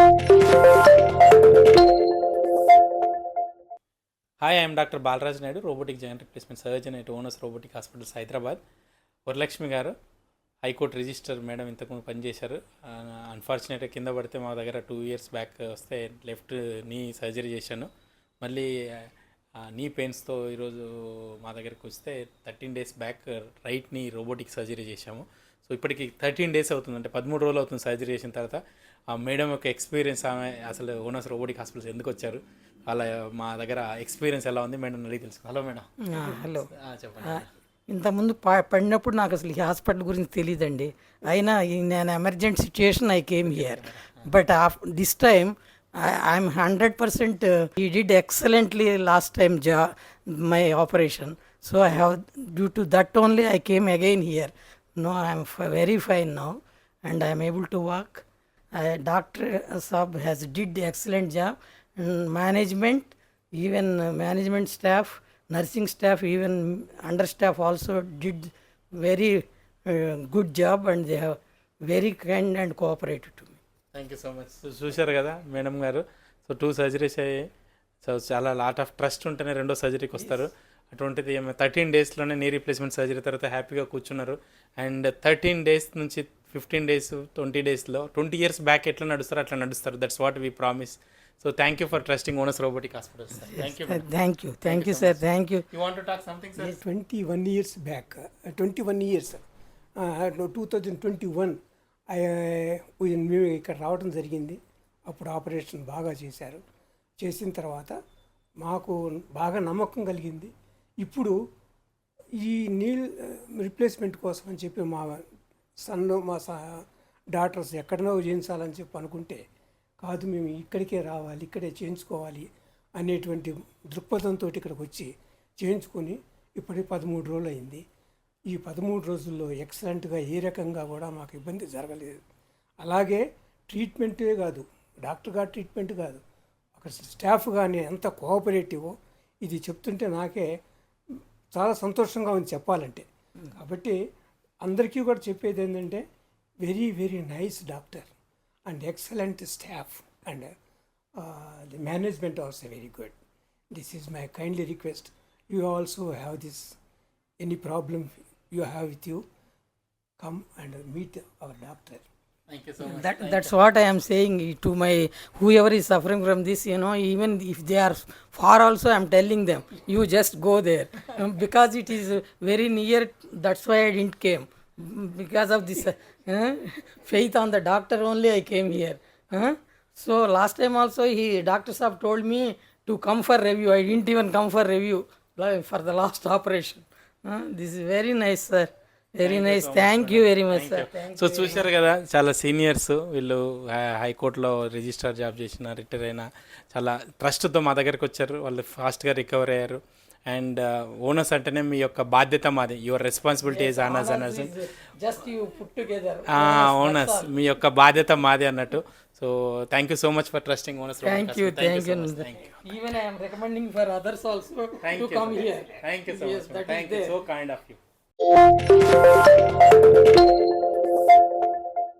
Hi, I am Dr. Balaraju Naidu, Robotic Joint Replacement Surgeon at ONUS Robotic Hospitals, Hyderabad. Lakshmi Garu, High Court Register Madam ఇంతకుముందు పనిచేశారు. అన్ఫార్చునేట్గా కింద పడితే మా దగ్గర 2 years back వస్తే left knee surgery చేశాను. మళ్ళీ నీ పెయిన్స్తో ఈరోజు మా దగ్గరకు వస్తే 13 days బ్యాక్ రైట్ నీ రోబోటిక్ సర్జరీ చేశాము. సో ఇప్పటికి 13 days అవుతుంది, అంటే 13 రోజులు అవుతుంది సర్జరీ చేసిన తర్వాత. ఆ మేడం యొక్క ఎక్స్పీరియన్స్, ఆమె అసలు ఓనర్స్ రోబోటిక్ హాస్పిటల్స్ ఎందుకు వచ్చారు, అలా మా దగ్గర ఎక్స్పీరియన్స్ ఎలా ఉంది మేడం అడిగి తెలుసు. Hello madam. హలో, చెప్పండి. ఇంతకుముందు పడినప్పుడు నాకు అసలు ఈ హాస్పిటల్ గురించి తెలియదండి. అయినా నేను emergent situation I came here, but this time I'm 100%. he did excellently last time my operation, so I have, due to that only I came again here. No, I am very fine now and I am able to walk. Dr. Saab has did excellent job, and management, even management staff, nursing staff, even understaff also did very good job, and they have very kind and cooperated to me. Thank you so much. చూశారు కదా madam గారు, so 2 surgeries అయ్యాయి. So చాలా lot of trust ఉంటేనే రెండో సర్జరీకి వస్తారు. అటువంటిది 13 daysలోనే నీ రీప్లేస్మెంట్ సర్జరీ తర్వాత హ్యాపీగా కూర్చున్నారు. అండ్ 13 days నుంచి 15 days 20 daysలో 20 years బ్యాక్ ఎట్లా నడుస్తారో అట్లా నడుస్తారు. That's what we promise. So thank you for trusting ONUS Robotic Hospitals. Thank you. Thank you sir. Thank you. You want to talk something, sir? 21 years back, 21 years, 2021 మేము ఇక్కడ రావడం జరిగింది. అప్పుడు operation బాగా చేశారు. చేసిన తర్వాత మాకు బాగా నమ్మకం కలిగింది. ఇప్పుడు ఈ నీల్ రిప్లేస్మెంట్ కోసం అని చెప్పి మా డాక్టర్స్ ఎక్కడనో చేయించాలని చెప్పి అనుకుంటే, కాదు మేము ఇక్కడికే రావాలి, ఇక్కడే చేయించుకోవాలి అనేటువంటి దృక్పథంతో ఇక్కడికి వచ్చి చేయించుకొని ఇప్పటికి 13 రోజులు అయింది. ఈ 13 రోజుల్లో ఎక్సలెంట్గా ఏ రకంగా కూడా మాకు ఇబ్బంది జరగలేదు. అలాగే ట్రీట్మెంటే కాదు, డాక్టర్ గారు ట్రీట్మెంట్ కాదు, అక్కడ స్టాఫ్ కానీ ఎంత కోఆపరేటివో ఇది చెప్తుంటే నాకే చాలా సంతోషంగా ఉంది చెప్పాలంటే. కాబట్టి అందరికీ కూడా చెప్పేది ఏంటంటే, very very nice doctor and excellent staff, and the management also very good. This is my kindly request. You also have this, any problem you have with you, come and meet our doctor. Thank you so much. That's what I am saying to my whoever is suffering from this, even if they are far also, I am telling them, you just go there. Because it is very near, that's why I didn't came. Because of this faith on the doctor only I came here. So last time also Dr. Saab told me to come for review. I didn't even come for review for the last operation. This is very nice, sir. Very nice. Thank you very much, sir. So చూశారు కదా, చాలా seniors వీళ్ళు, హైకోర్టులో registrar job చేసిన, retire అయిన, చాలా ట్రస్ట్తో మా దగ్గరికి వచ్చారు. వాళ్ళు ఫాస్ట్గా రికవర్ అయ్యారు. అండ్ ఓనర్స్ అంటేనే మీ యొక్క బాధ్యత మాది. యువర్ రెస్పాన్సిబిలిటీ ఈజ్ ఆనర్స్ అన్నట్టు. Just you put together. Owners మీ యొక్క బాధ్యత మాది అన్నట్టు. So thank you so much for trusting owners. Thank you. Even I am recommending for others also to come here. Thank you so much. That Thank is you. there. So kind of you.